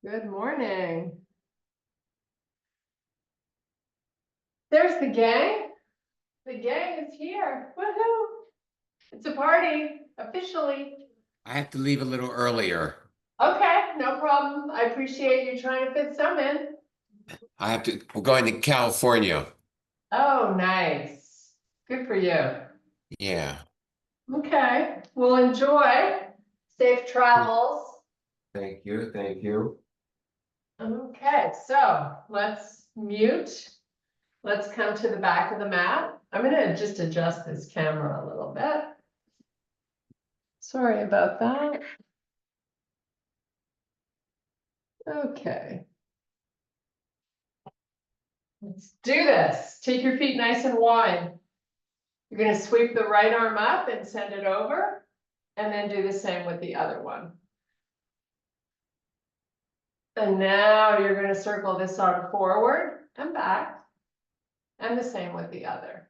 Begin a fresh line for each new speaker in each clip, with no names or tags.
Good morning. There's the gang. The gang is here. Woohoo! It's a party, officially.
I have to leave a little earlier.
Okay, no problem. I appreciate you trying to fit some in.
We're going to California.
Oh, nice. Good for you.
Yeah.
Okay, well, enjoy. Safe travels.
Thank you. Thank you.
Okay, so let's mute. Let's come to the back of the mat. I'm gonna just adjust this camera a little bit. Sorry about that. Okay. Let's do this. Take your feet nice and wide. You're going to sweep the right arm up and send it over, and then do the same with the other one. And now you're going to circle this arm forward and back, and the same with the other.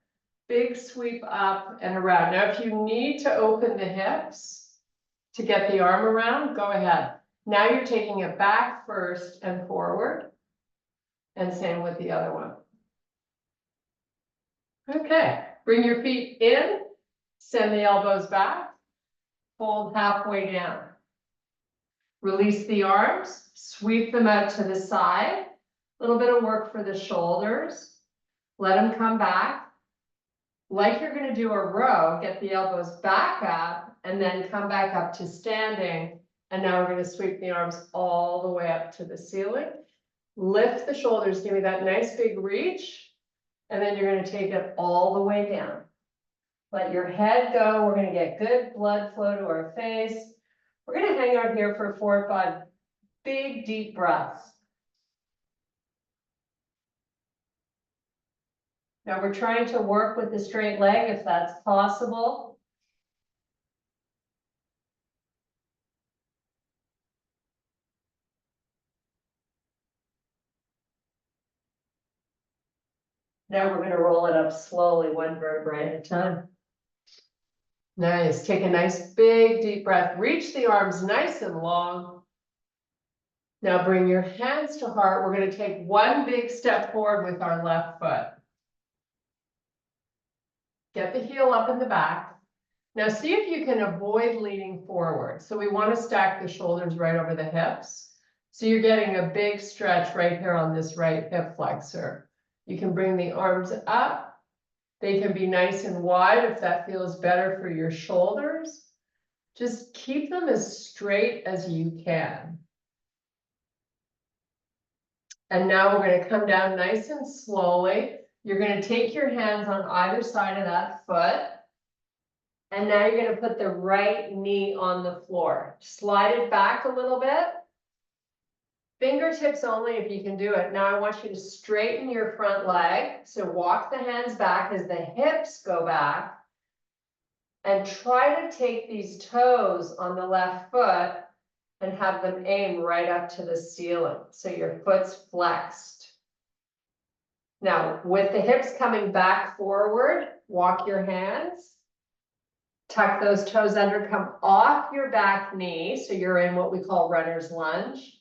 Big sweep up and around. Now, if you need to open the hips to get the arm around, go ahead. Now you're taking it back first and forward, and same with the other one. Okay, bring your feet in, send the elbows back, fold halfway down. Release the arms, sweep them out to the side. A little bit of work for the shoulders. Let them come back. Like you're going to do a row, get the elbows back up and then come back up to standing. And now we're going to sweep the arms all the way up to the ceiling. Lift the shoulders, give me that nice big reach. And then you're going to take it all the way down. Let your head go. We're going to get good blood flow to our face. We're going to hang out here for 4 or 5 big, deep breaths. Now we're trying to work with the straight leg if that's possible. Now we're going to roll it up slowly, 1 vertebrae at a time. Nice. Take a nice big deep breath. Reach the arms nice and long. Now bring your hands to heart. We're going to take 1 big step forward with our left foot. Get the heel up in the back. Now see if you can avoid leaning forward. So we want to stack the shoulders right over the hips. So you're getting a big stretch right here on this right hip flexor. You can bring the arms up. They can be nice and wide if that feels better for your shoulders. Just keep them as straight as you can. And now we're going to come down nice and slowly. You're going to take your hands on either side of that foot. And now you're going to put the right knee on the floor. Slide it back a little bit. Fingertips only if you can do it. Now I want you to straighten your front leg. So walk the hands back as the hips go back. And try to take these toes on the left foot and have them aim right up to the ceiling. So your foot's flexed. Now with the hips coming back forward, walk your hands. Tuck those toes under, come off your back knee. So you're in what we call runner's lunge.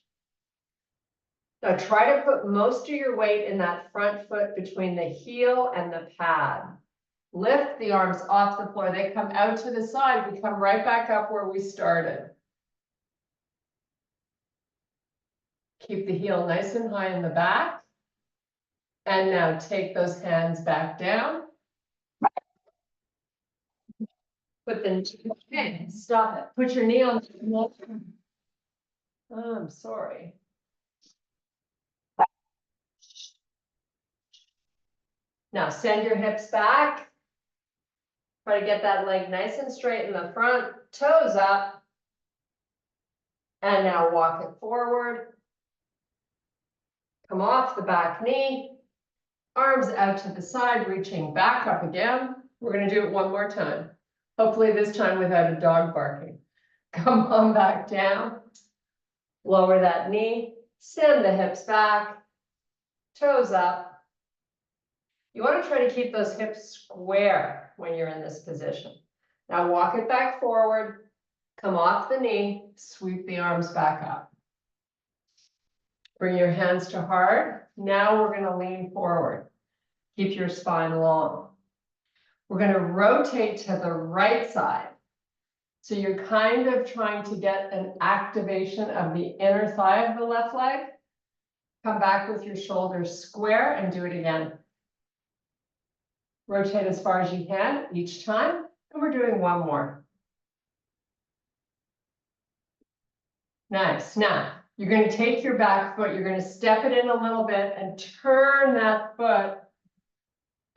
Now try to put most of your weight in that front foot between the heel and the pad. Lift the arms off the floor. They come out to the side. We come right back up where we started. Keep the heel nice and high in the back. And now take those hands back down. Put the, okay, stop it. Put your knee on the wall. Oh, I'm sorry. Now send your hips back. Try to get that leg nice and straight in the front, toes up. And now walk it forward. Come off the back knee. Arms out to the side, reaching back up again. We're going to do it 1 more time. Hopefully this time without a dog barking. Come on back down. Lower that knee. Send the hips back. Toes up. You want to try to keep those hips square when you're in this position. Now walk it back forward. Come off the knee. Sweep the arms back up. Bring your hands to heart. Now we're gonna lean forward. Keep your spine long. We're gonna rotate to the right side. So you're kind of trying to get an activation of the inner thigh of the left leg. Come back with your shoulders square and do it again. Rotate as far as you can each time, and we're doing one more. Nice. Now, you're going to take your back foot, you're going to step it in a little bit and turn that foot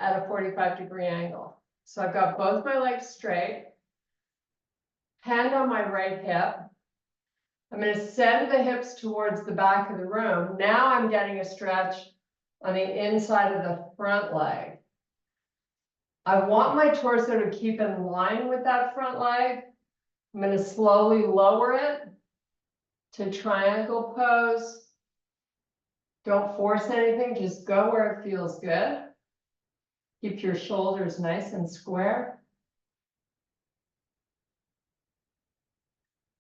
at a 45-degree angle. So I've got both my legs straight, hand on my right hip. I'm going to send the hips towards the back of the room. Now I'm getting a stretch on the inside of the front leg. I want my torso to keep in line with that front leg. I'm going to slowly lower it to triangle pose. Don't force anything, just go where it feels good. Keep your shoulders nice and square.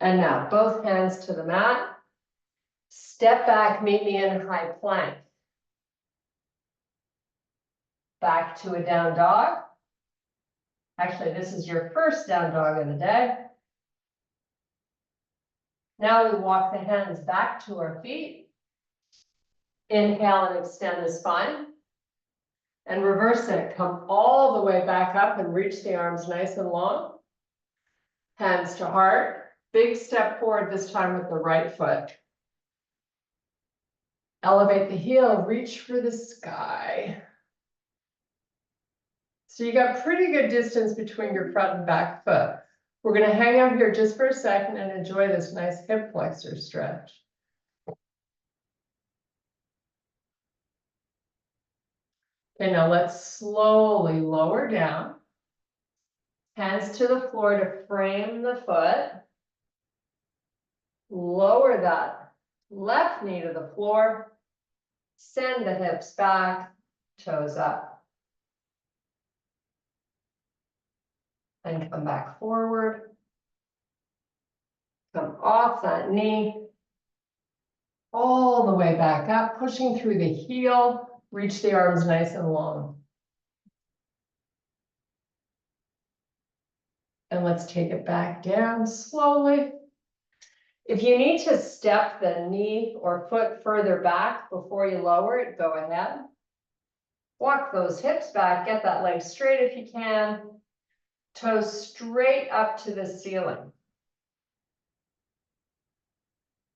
And now both hands to the mat. Step back, meet me in high plank. Back to a down dog. Actually, this is your first down dog of the day. Now we walk the hands back to our feet. Inhale and extend the spine. And reverse it. Come all the way back up and reach the arms nice and long. Hands to heart. Big step forward, this time with the right foot. Elevate the heel, reach for the sky. So you got pretty good distance between your front and back foot. We're going to hang out here just for a second and enjoy this nice hip flexor stretch. Okay, now let's slowly lower down. Hands to the floor to frame the foot. Lower that left knee to the floor. Send the hips back, toes up. And come back forward. Come off that knee. All the way back up, pushing through the heel. Reach the arms nice and long. And let's take it back down slowly. If you need to step the knee or foot further back before you lower it, go ahead. Walk those hips back, get that leg straight if you can. Toes straight up to the ceiling.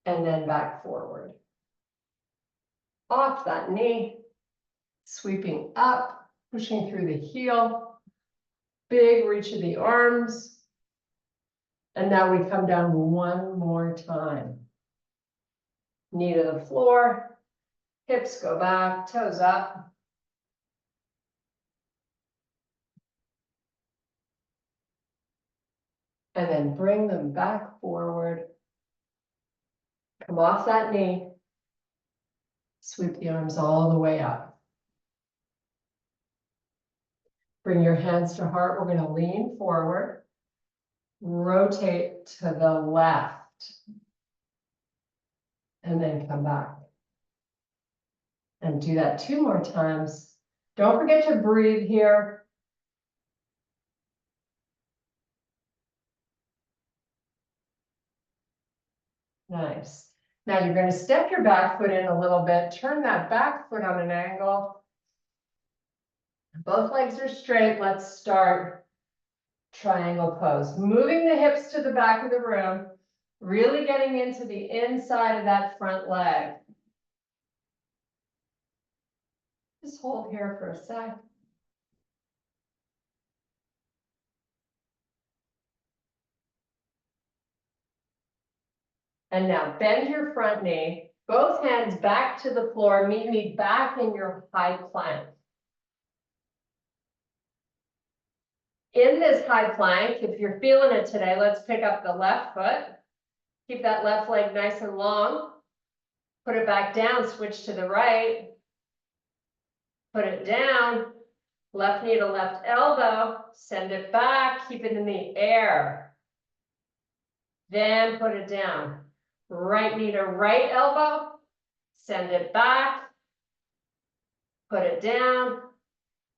And then back forward. Off that knee, sweeping up, pushing through the heel. Big reach of the arms. And now we come down one more time. Knee to the floor, hips go back, toes up. And then bring them back forward. Come off that knee. Sweep the arms all the way up. Bring your hands to heart. We're going to lean forward. Rotate to the left. And then come back. And do that 2 more times. Don't forget to breathe here. Nice. Now you're going to step your back foot in a little bit. Turn that back foot on an angle. Both legs are straight. Let's start triangle pose. Moving the hips to the back of the room. Really getting into the inside of that front leg. Just hold here for a sec. And now bend your front knee, both hands back to the floor, meet me back in your high plank. In this high plank, if you're feeling it today, let's pick up the left foot. Keep that left leg nice and long. Put it back down, switch to the right. Put it down, left knee to left elbow, send it back, keep it in the air. Then put it down. Right knee to right elbow, Send it back. Put it down.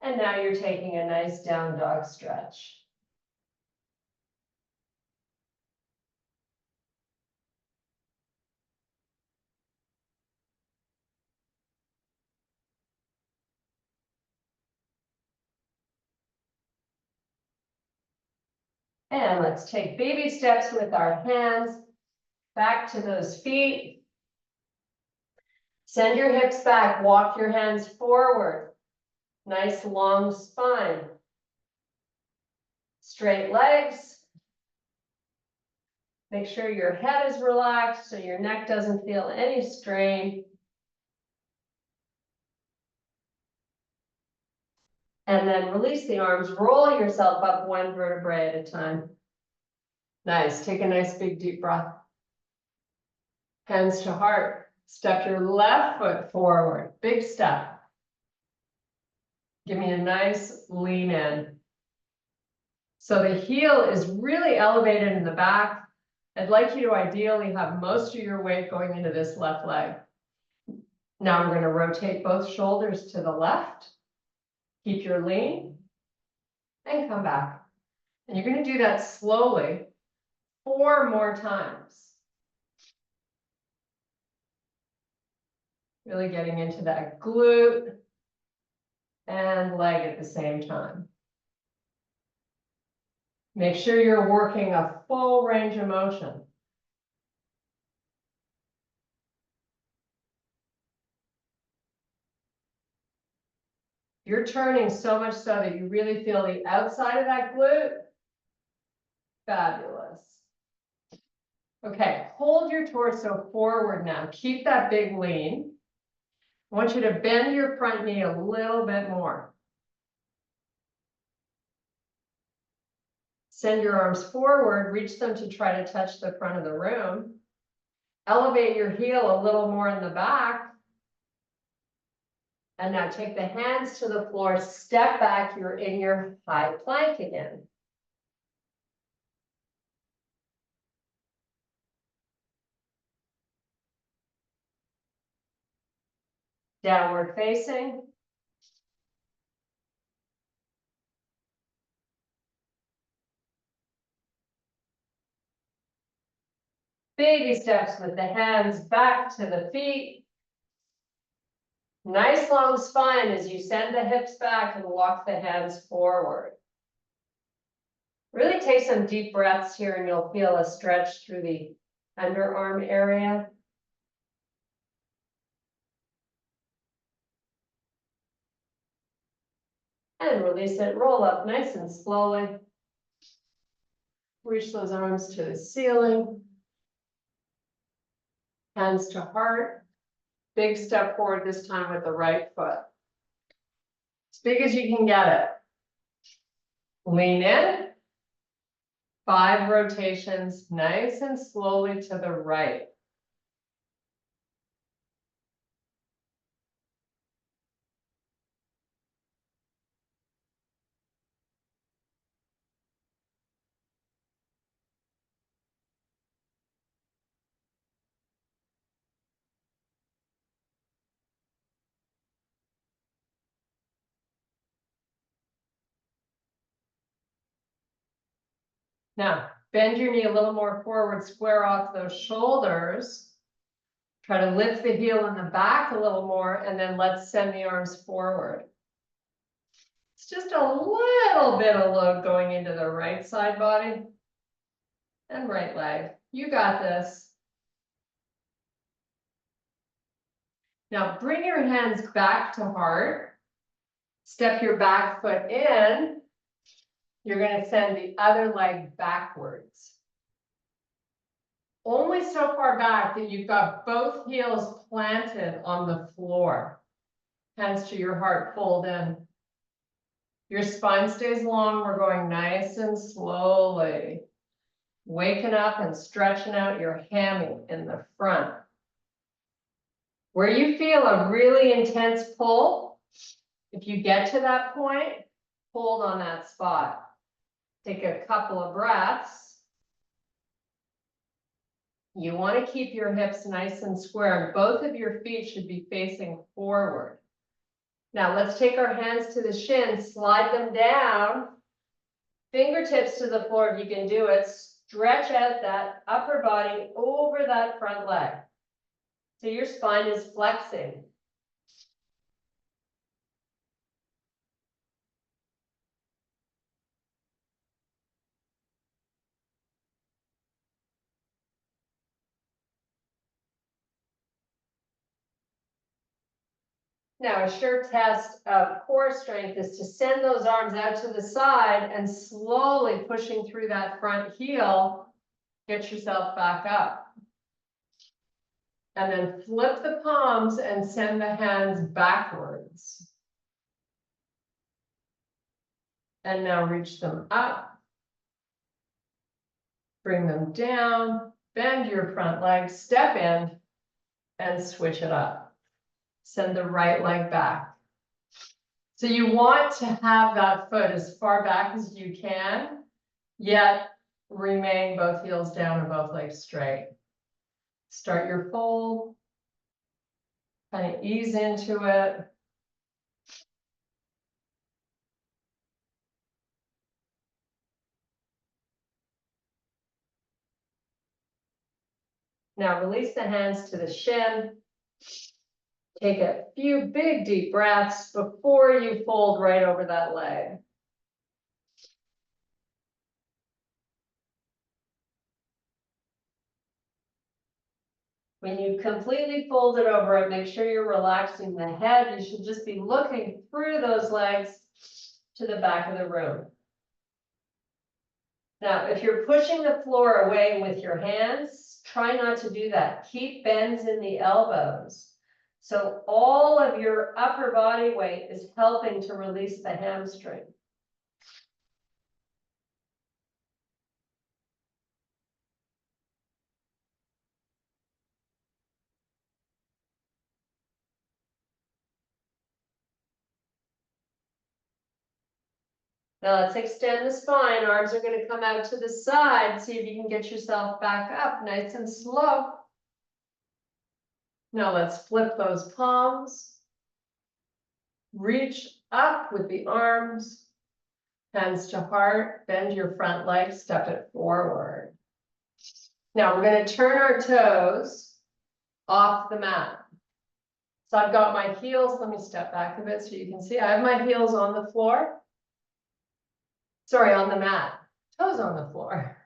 And now you're taking a nice down dog stretch. And let's take baby steps with our hands back to those feet. Send your hips back, walk your hands forward. Nice long spine. Straight legs. Make sure your head is relaxed so your neck doesn't feel any strain. And then release the arms, roll yourself up one vertebrae at a time. Nice, take a nice big deep breath. Hands to heart, step your left foot forward, big step. Give me a nice lean in. So the heel is really elevated in the back. I'd like you to ideally have most of your weight going into this left leg. Now we're going to rotate both shoulders to the left. Keep your lean and come back. And you're going to do that slowly 4 more times. Really getting into that glute and leg at the same time. Make sure you're working a full range of motion. You're turning so much so that you really feel the outside of that glute. Fabulous. Okay, hold your torso forward now. Keep that big lean. I want you to bend your front knee a little bit more. Send your arms forward, reach them to try to touch the front of the room. Elevate your heel a little more in the back. And now take the hands to the floor, step back, you're in your high plank again. Downward facing. Baby steps with the hands back to the feet. Nice long spine as you send the hips back and walk the hands forward. Really take some deep breaths here and you'll feel a stretch through the underarm area. And release it, roll up nice and slowly. Reach those arms to the ceiling. Hands to heart. Big step forward this time with the right foot. As big as you can get it. Lean in. 5 rotations, nice and slowly to the right. Now, bend your knee a little more forward, square off those shoulders. Try to lift the heel in the back a little more, and then let's send the arms forward. It's just a little bit of load going into the right side body and right leg. You got this. Now bring your hands back to heart. Step your back foot in. You're going to send the other leg backwards. Only so far back that you've got both heels planted on the floor. Hands to your heart, fold in. Your spine stays long. We're going nice and slowly. Waking up and stretching out your hammy in the front. Where you feel a really intense pull, if you get to that point, hold on that spot. Take a couple of breaths. You want to keep your hips nice and square, and both of your feet should be facing forward. Now let's take our hands to the shins, slide them down, fingertips to the floor if you can do it. Stretch out that upper body over that front leg. So your spine is flexing. Now, a sure test of core strength is to send those arms out to the side and slowly pushing through that front heel, get yourself back up. And then flip the palms and send the hands backwards. And now reach them up. Bring them down, bend your front leg, step in, and switch it up. Send the right leg back. So you want to have that foot as far back as you can, yet remain both heels down and both legs straight. Start your fold, kind of ease into it. Now release the hands to the shin. Take a few big deep breaths before you fold right over that leg. When you completely fold it over, make sure you're relaxing the head. You should just be looking through those legs to the back of the room. Now, if you're pushing the floor away with your hands, try not to do that. Keep bends in the elbows. So all of your upper body weight is helping to release the hamstring. Now let's extend the spine. Arms are going to come out to the side. See if you can get yourself back up nice and slow. Now let's flip those palms. Reach up with the arms. Hands to heart. Bend your front leg. Step it forward. Now we're going to turn our toes off the mat. So I've got my heels. Let me step back a bit so you can see. I have my heels on the floor. Sorry, on the mat, toes on the floor.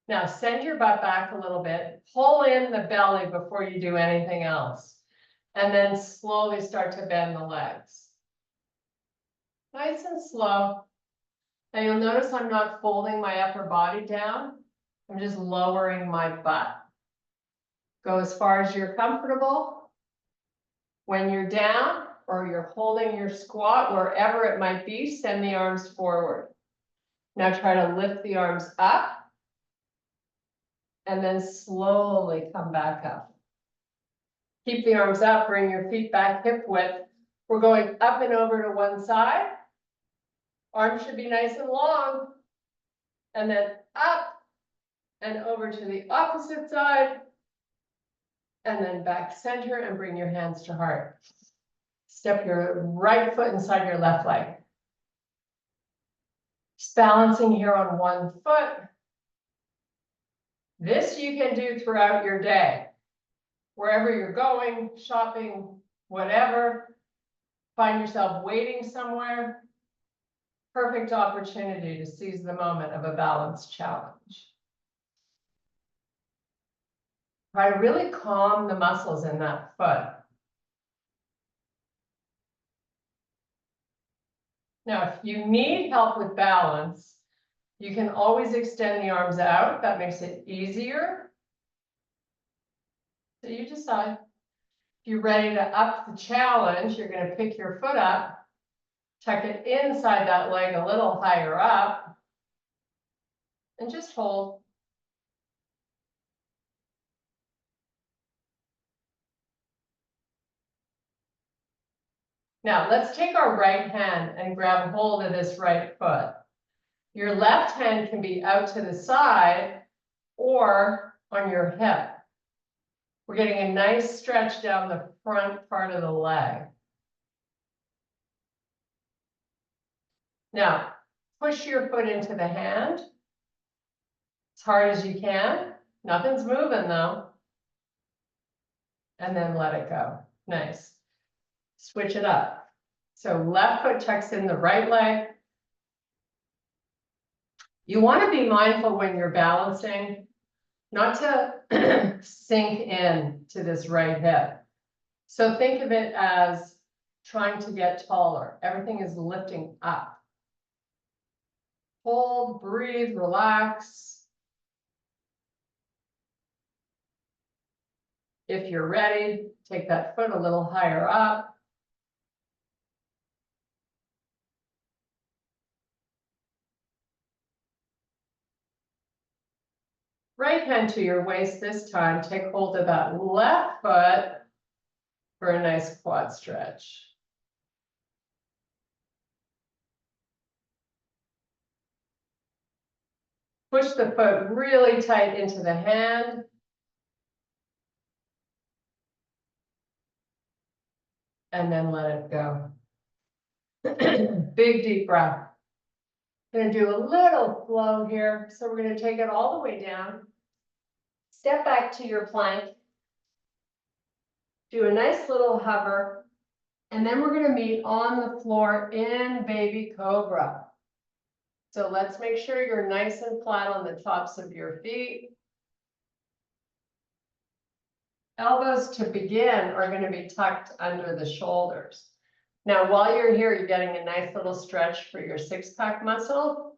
Now send your butt back a little bit, pull in the belly before you do anything else, and then slowly start to bend the legs. Nice and slow. Now you'll notice I'm not folding my upper body down. I'm just lowering my butt. Go as far as you're comfortable. When you're down or you're holding your squat, wherever it might be, send the arms forward. Now try to lift the arms up and then slowly come back up. Keep the arms up, bring your feet back hip width. We're going up and over to one side. Arms should be nice and long. And then up and over to the opposite side. And then back center and bring your hands to heart. Step your right foot inside your left leg. Just balancing here on one foot. This you can do throughout your day. Wherever you're going, shopping, whatever. Find yourself waiting somewhere. Perfect opportunity to seize the moment of a balance challenge. Try to really calm the muscles in that foot. Now, if you need help with balance, you can always extend the arms out. That makes it easier. So you decide. If you're ready to up the challenge, you're going to pick your foot up, tuck it inside that leg a little higher up, and just hold. Now, let's take our right hand and grab hold of this right foot. Your left hand can be out to the side or on your hip. We're getting a nice stretch down the front part of the leg. Now, push your foot into the hand as hard as you can. Nothing's moving though. And then let it go. Nice. Switch it up. So left foot tucks in the right leg. You want to be mindful when you're balancing, not to sink in to this right hip. So think of it as trying to get taller. Everything is lifting up. Hold, breathe, relax. If you're ready, take that foot a little higher up. Right hand to your waist this time. Take hold of that left foot for a nice quad stretch. Push the foot really tight into the hand. And then let it go. Big deep breath. Gonna do a little flow here. So we're gonna take it all the way down. Step back to your plank. Do a nice little hover. And then we're gonna meet on the floor in baby cobra. So let's make sure you're nice and flat on the tops of your feet. Elbows to begin are going to be tucked under the shoulders. Now, while you're here, you're getting a nice little stretch for your six-pack muscle.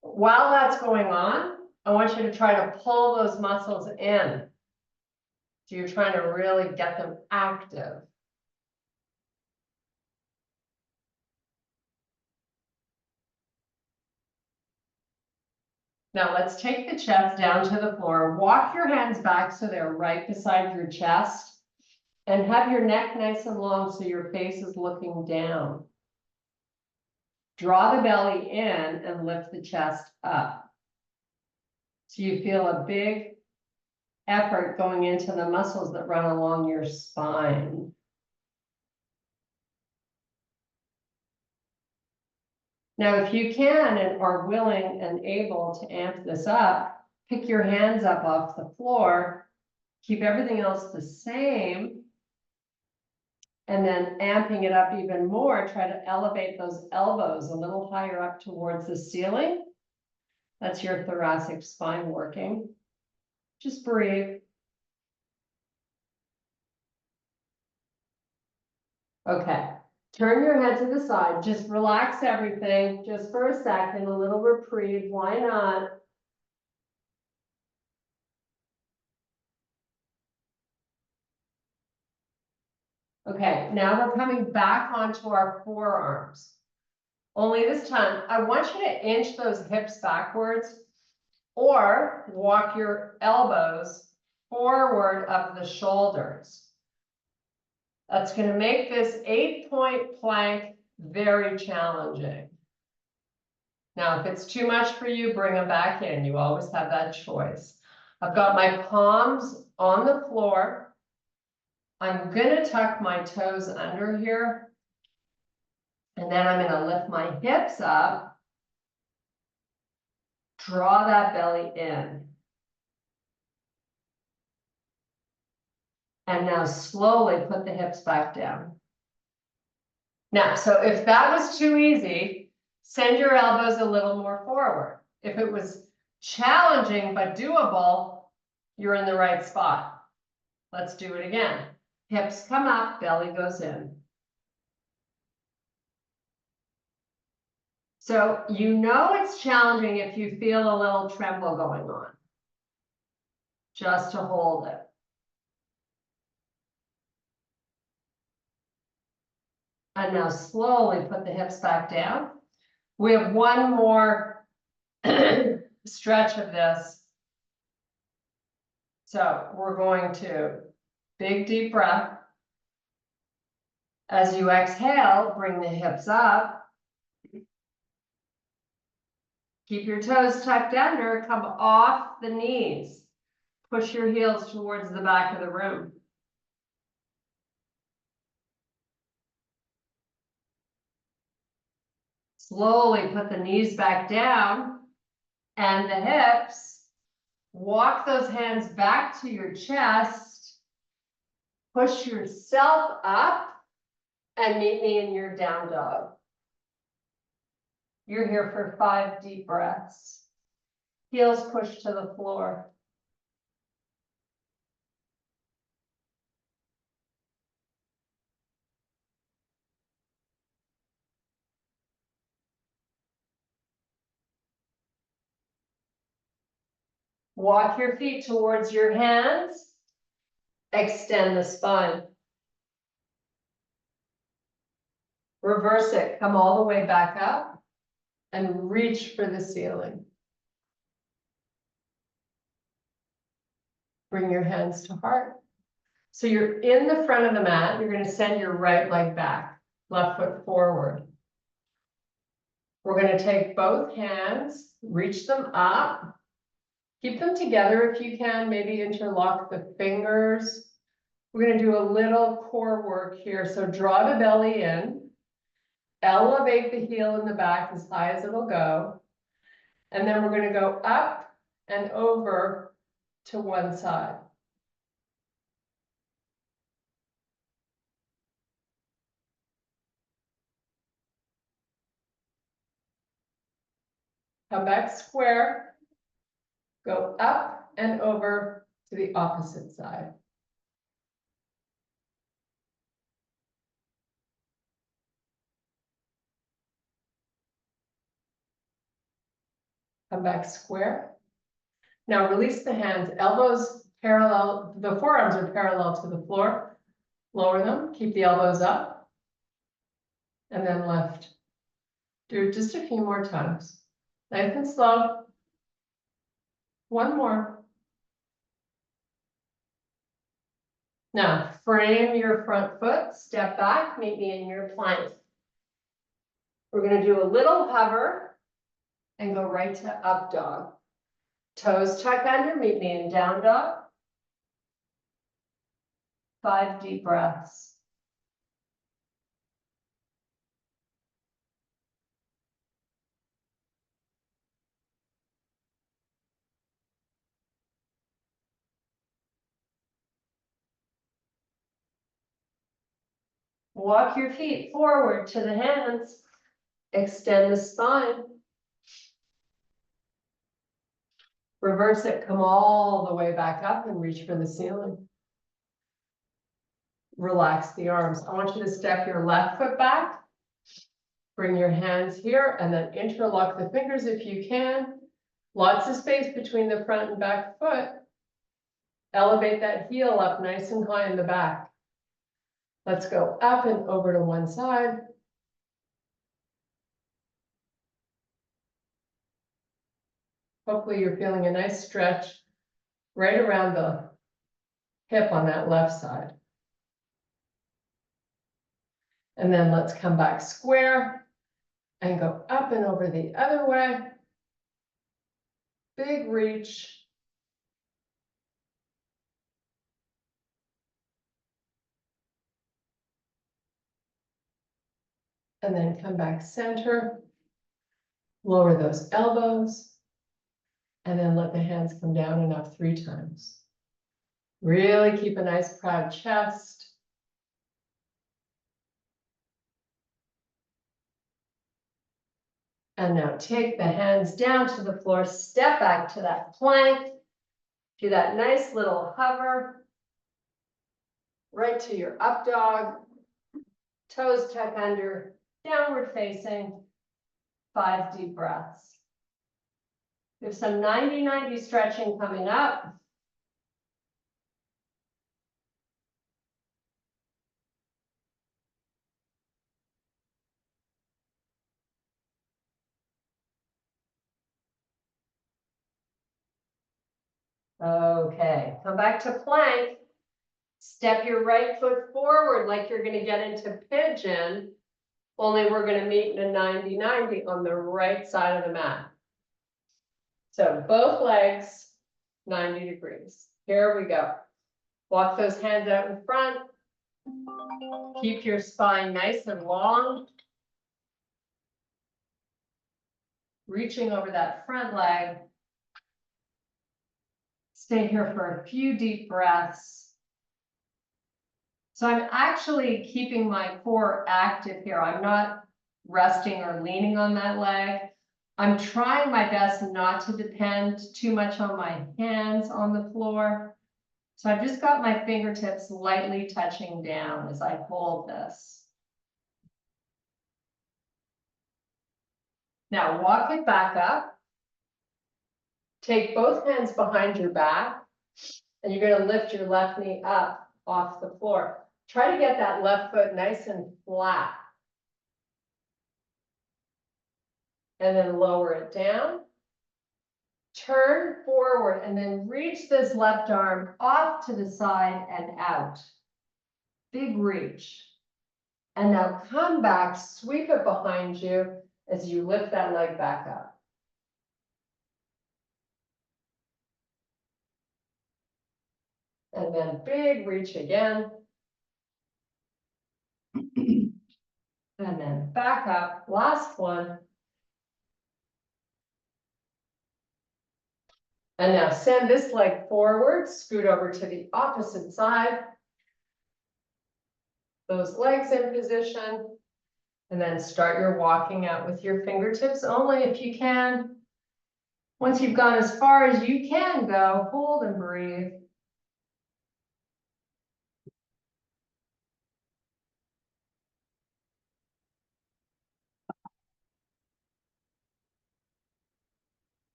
While that's going on, I want you to try to pull those muscles in. So you're trying to really get them active. Now let's take the chest down to the floor. Walk your hands back so they're right beside your chest. And have your neck nice and long so your face is looking down. Draw the belly in and lift the chest up. So you feel a big effort going into the muscles that run along your spine. Now, if you can and are willing and able to amp this up, pick your hands up off the floor, keep everything else the same, and then amping it up even more, try to elevate those elbows a little higher up towards the ceiling. That's your thoracic spine working. Just breathe. Okay. Turn your head to the side, just relax everything, just for a second, a little reprieve, why not? Okay, now we're coming back onto our forearms. Only this time, I want you to inch those hips backwards or walk your elbows forward up the shoulders. That's going to make this 8-point plank very challenging. Now, if it's too much for you, bring them back in. You always have that choice. I've got my palms on the floor. I'm going to tuck my toes under here. And then I'm going to lift my hips up. Draw that belly in. And now slowly put the hips back down. Now, so if that was too easy, send your elbows a little more forward. If it was challenging but doable, you're in the right spot. Let's do it again. Hips come up, belly goes in. So you know it's challenging if you feel a little tremble going on. Just to hold it. And now slowly put the hips back down. We have one more stretch of this. So we're going to big deep breath. As you exhale, bring the hips up. Keep your toes tucked under, come off the knees. Push your heels towards the back of the room. Slowly put the knees back down and the hips. Walk those hands back to your chest. Push yourself up and meet me in your down dog. You're here for 5 deep breaths. Heels pushed to the floor. Walk your feet towards your hands. Extend the spine. Reverse it. Come all the way back up and reach for the ceiling. Bring your hands to heart. So you're in the front of the mat. You're going to send your right leg back, left foot forward. We're going to take both hands, reach them up. Keep them together if you can, maybe interlock the fingers. We're going to do a little core work here. So draw the belly in, elevate the heel in the back as high as it'll go. And then we're going to go up and over to one side. Come back square. Go up and over to the opposite side. Come back square. Now release the hands, elbows parallel, the forearms are parallel to the floor. Lower them, keep the elbows up. And then lift. Do it just a few more times. Nice and slow. One more. Now, frame your front foot, step back, meet me in your plank. We're going to do a little hover and go right to up dog. Toes tuck under, meet me in down dog. 5 deep breaths. Walk your feet forward to the hands. Extend the spine. Reverse it, come all the way back up and reach for the ceiling. Relax the arms. I want you to step your left foot back. Bring your hands here and then interlock the fingers if you can. Lots of space between the front and back foot. Elevate that heel up nice and high in the back. Let's go up and over to one side. Hopefully you're feeling a nice stretch right around the hip on that left side. And then let's come back square and go up and over the other way. Big reach. And then come back center. Lower those elbows. And then let the hands come down enough 3 times. Really keep a nice proud chest. And now take the hands down to the floor, step back to that plank. Do that nice little hover. Right to your up dog. Toes tuck under, downward facing. 5 deep breaths. We have some 90-90 stretching coming up. Okay, come back to plank. Step your right foot forward like you're going to get into pigeon, only we're going to meet in a 90-90 on the right side of the mat. So both legs, 90 degrees. Here we go. Walk those hands out in front. Keep your spine nice and long. Reaching over that front leg. Stay here for a few deep breaths. So I'm actually keeping my core active here. I'm not resting or leaning on that leg. I'm trying my best not to depend too much on my hands on the floor. So I've just got my fingertips lightly touching down as I hold this. Now walk it back up. Take both hands behind your back, and you're going to lift your left knee up off the floor. Try to get that left foot nice and flat. And then lower it down. Turn forward and then reach this left arm off to the side and out. Big reach. And now come back, sweep it behind you as you lift that leg back up. And then big reach again. And then back up, last one. And now send this leg forward, scoot over to the opposite side. Those legs in position. And then start your walking out with your fingertips only if you can. Once you've gone as far as you can go, hold and breathe.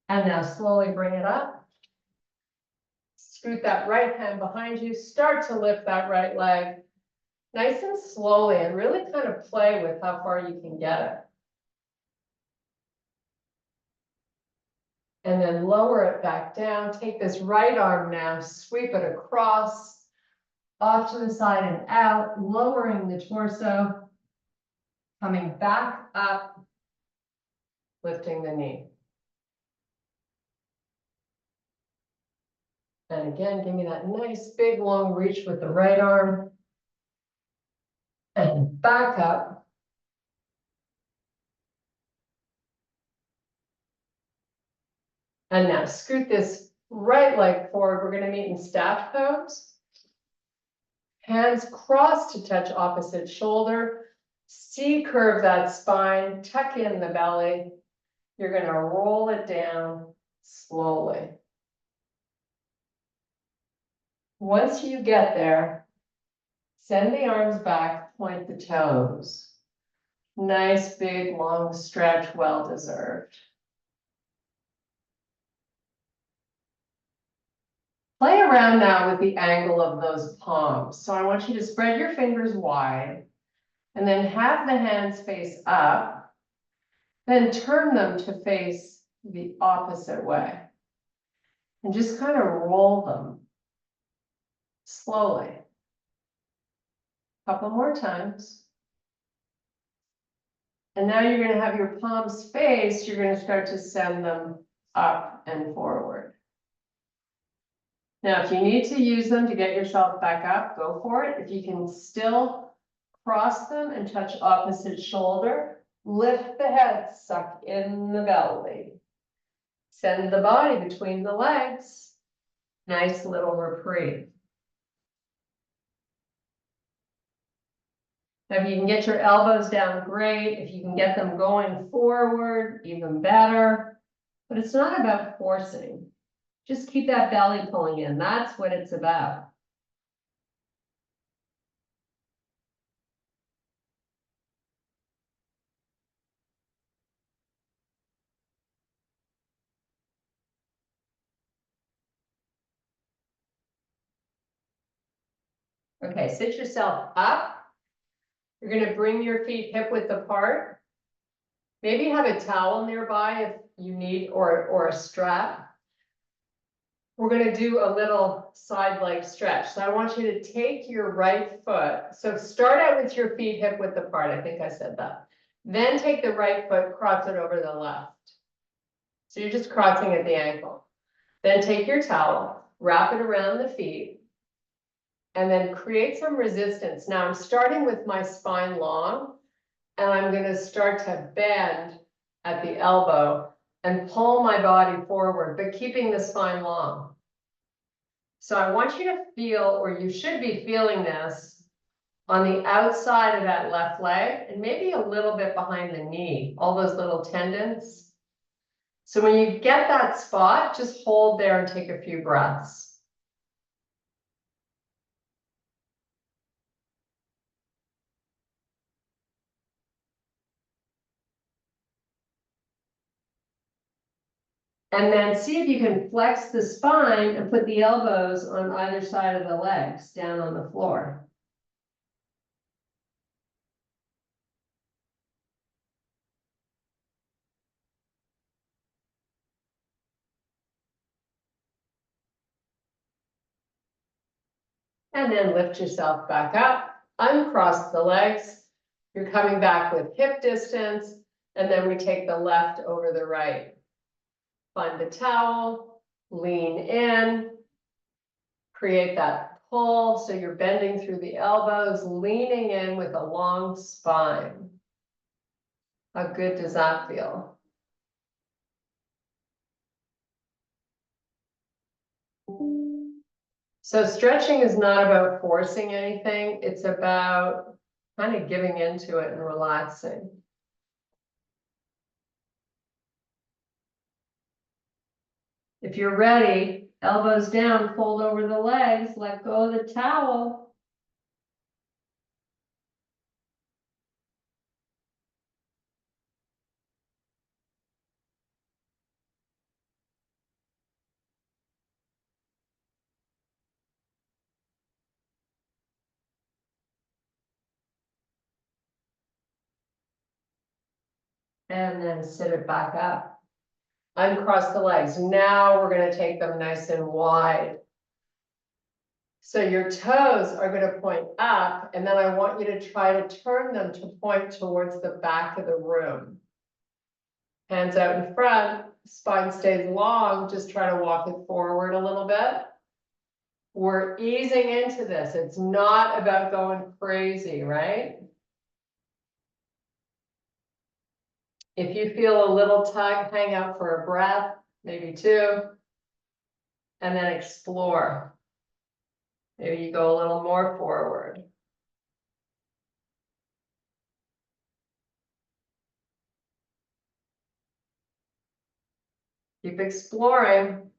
And now slowly bring it up. Scoot that right hand behind you. Start to lift that right leg. Nice and slowly, and really kind of play with how far you can get it. And then lower it back down. Take this right arm now, sweep it across, off to the side and out, lowering the torso, coming back up, lifting the knee. And again, give me that nice big long reach with the right arm. And back up. And now scoot this right leg forward. We're going to meet in staff pose. Hands cross to touch opposite shoulder. C-curve that spine, tuck in the belly. You're going to roll it down slowly. Once you get there, send the arms back, point the toes. Nice, big, long stretch, well deserved. Play around now with the angle of those palms. So I want you to spread your fingers wide and then have the hands face up, then turn them to face the opposite way. And just kind of roll them slowly. Couple more times. And now you're going to have your palms face. You're going to start to send them up and forward. Now, if you need to use them to get yourself back up, go for it. If you can still cross them and touch opposite shoulder, lift the head, suck in the belly. Send the body between the legs. Nice little reprieve. Now, if you can get your elbows down, great. If you can get them going forward, even better. But it's not about forcing. Just keep that belly pulling in. That's what it's about. Okay, sit yourself up. You're going to bring your feet hip width apart. Maybe have a towel nearby if you need, or a strap. We're going to do a little side leg stretch. So I want you to take your right foot. So start out with your feet hip width apart. I think I said that. Then take the right foot, cross it over the left. So you're just crossing at the ankle. Then take your towel, wrap it around the feet, and then create some resistance. Now I'm starting with my spine long, and I'm gonna start to bend at the elbow and pull my body forward, but keeping the spine long. So I want you to feel, or you should be feeling this on the outside of that left leg and maybe a little bit behind the knee, all those little tendons. So when you get that spot, just hold there and take a few breaths. And then see if you can flex the spine and put the elbows on either side of the legs down on the floor. And then lift yourself back up, uncross the legs. You're coming back with hip distance, and then we take the left over the right. Find the towel, lean in, create that pull, so you're bending through the elbows, leaning in with a long spine. How good does that feel? So stretching is not about forcing anything, it's about kind of giving into it and relaxing. If you're ready, elbows down, fold over the legs, let go of the towel. And then sit it back up. Uncross the legs. Now we're going to take them nice and wide. So your toes are going to point up, and then I want you to try to turn them to point towards the back of the room. Hands out in front, spine stays long, just try to walk it forward a little bit. We're easing into this. It's not about going crazy, right? If you feel a little tug, hang out for a breath, maybe two, and then explore. Maybe you go a little more forward. Keep exploring.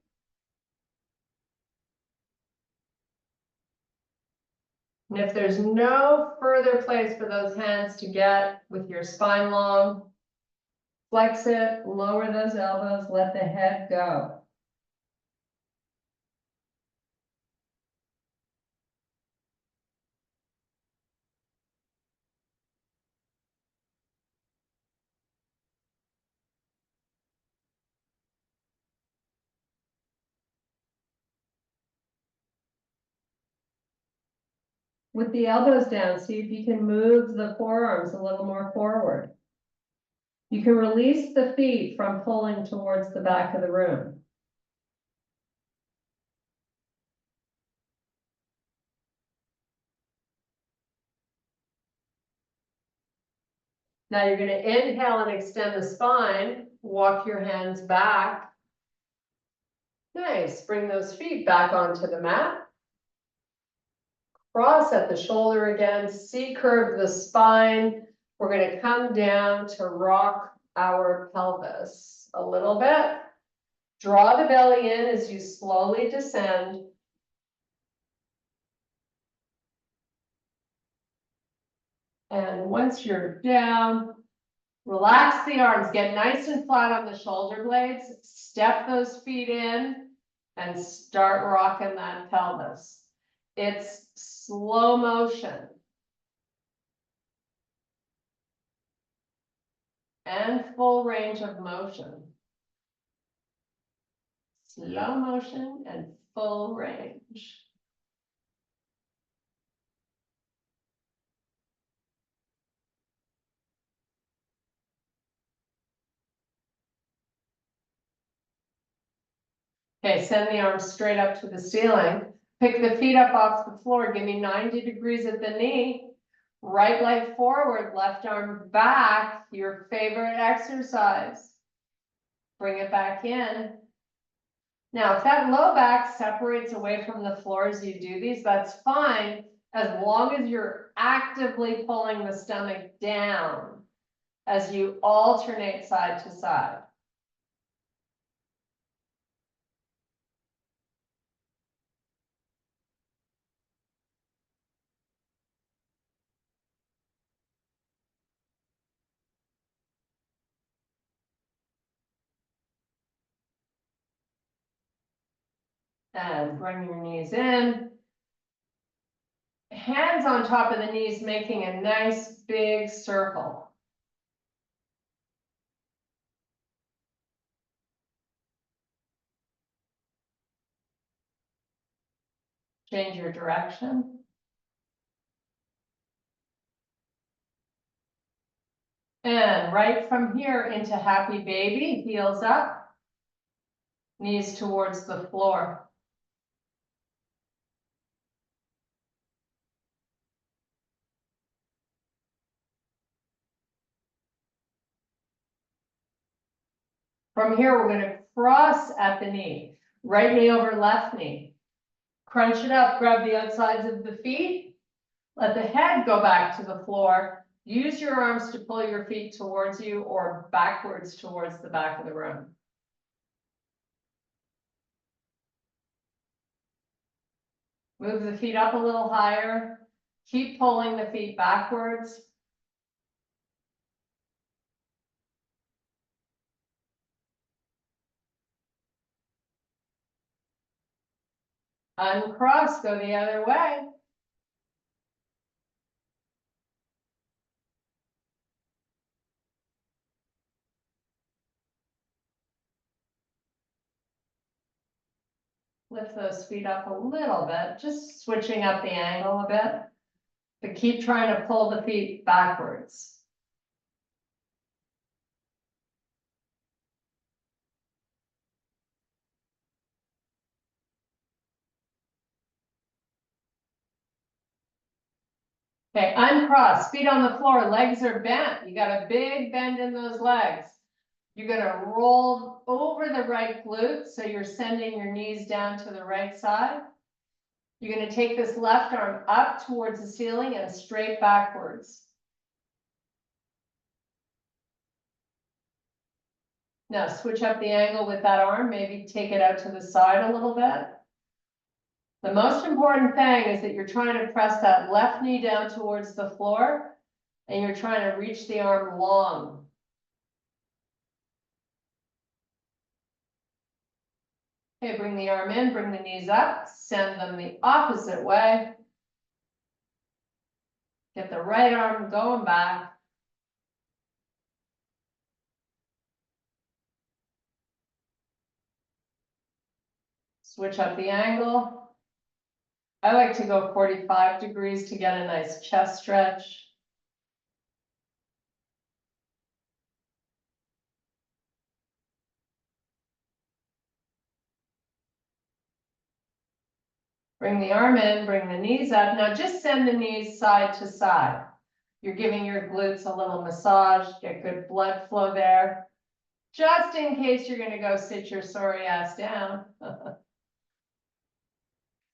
And if there's no further place for those hands to get with your spine long, flex it, lower those elbows, let the head go. With the elbows down, see if you can move the forearms a little more forward. You can release the feet from pulling towards the back of the room. Now you're going to inhale and extend the spine, walk your hands back. Nice, bring those feet back onto the mat. Cross at the shoulder again, C-curve the spine. We're going to come down to rock our pelvis a little bit. Draw the belly in as you slowly descend. And once you're down, relax the arms, get nice and flat on the shoulder blades, step those feet in, and start rocking that pelvis. It's slow motion. And full range of motion. Slow motion and full range. Okay, send the arms straight up to the ceiling. Pick the feet up off the floor. Give me 90 degrees at the knee. Right leg forward, left arm back. Your favorite exercise. Bring it back in. Now, if that low back separates away from the floor as you do these, that's fine, as long as you're actively pulling the stomach down as you alternate side to side. And bring your knees in. Hands on top of the knees, making a nice big circle. Change your direction. And right from here into happy baby, heels up, knees towards the floor. From here, we're going to cross at the knee, right knee over left knee. Crunch it up, grab the outsides of the feet, let the head go back to the floor. Use your arms to pull your feet towards you or backwards towards the back of the room. Move the feet up a little higher. Keep pulling the feet backwards. Uncross, go the other way. Lift those feet up a little bit, just switching up the angle a bit. But keep trying to pull the feet backwards. Okay, uncross, feet on the floor, legs are bent. You got a big bend in those legs. You're gonna roll over the right glute, so you're sending your knees down to the right side. You're gonna take this left arm up towards the ceiling and straight backwards. Now switch up the angle with that arm, maybe take it out to the side a little bit. The most important thing is that you're trying to press that left knee down towards the floor and you're trying to reach the arm long. Okay, bring the arm in, bring the knees up, send them the opposite way. Get the right arm going back. Switch up the angle. I like to go 45 degrees to get a nice chest stretch. Bring the arm in, bring the knees up. Now just send the knees side to side. You're giving your glutes a little massage, get good blood flow there. Just in case you're gonna go sit your sorry ass down.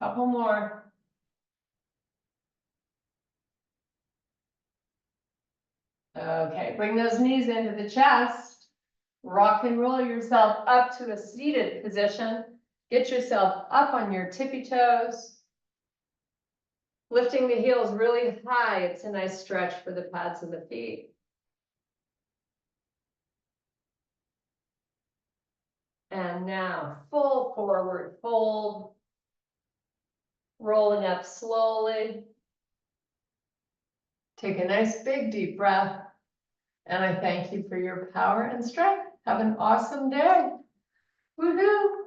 Couple more. Okay, bring those knees into the chest. Rock and roll yourself up to a seated position. Get yourself up on your tippy toes. Lifting the heels really high. It's a nice stretch for the pads of the feet. And now full forward fold. Rolling up slowly. Take a nice big deep breath. And I thank you for your power and strength. Have an awesome day. Woohoo!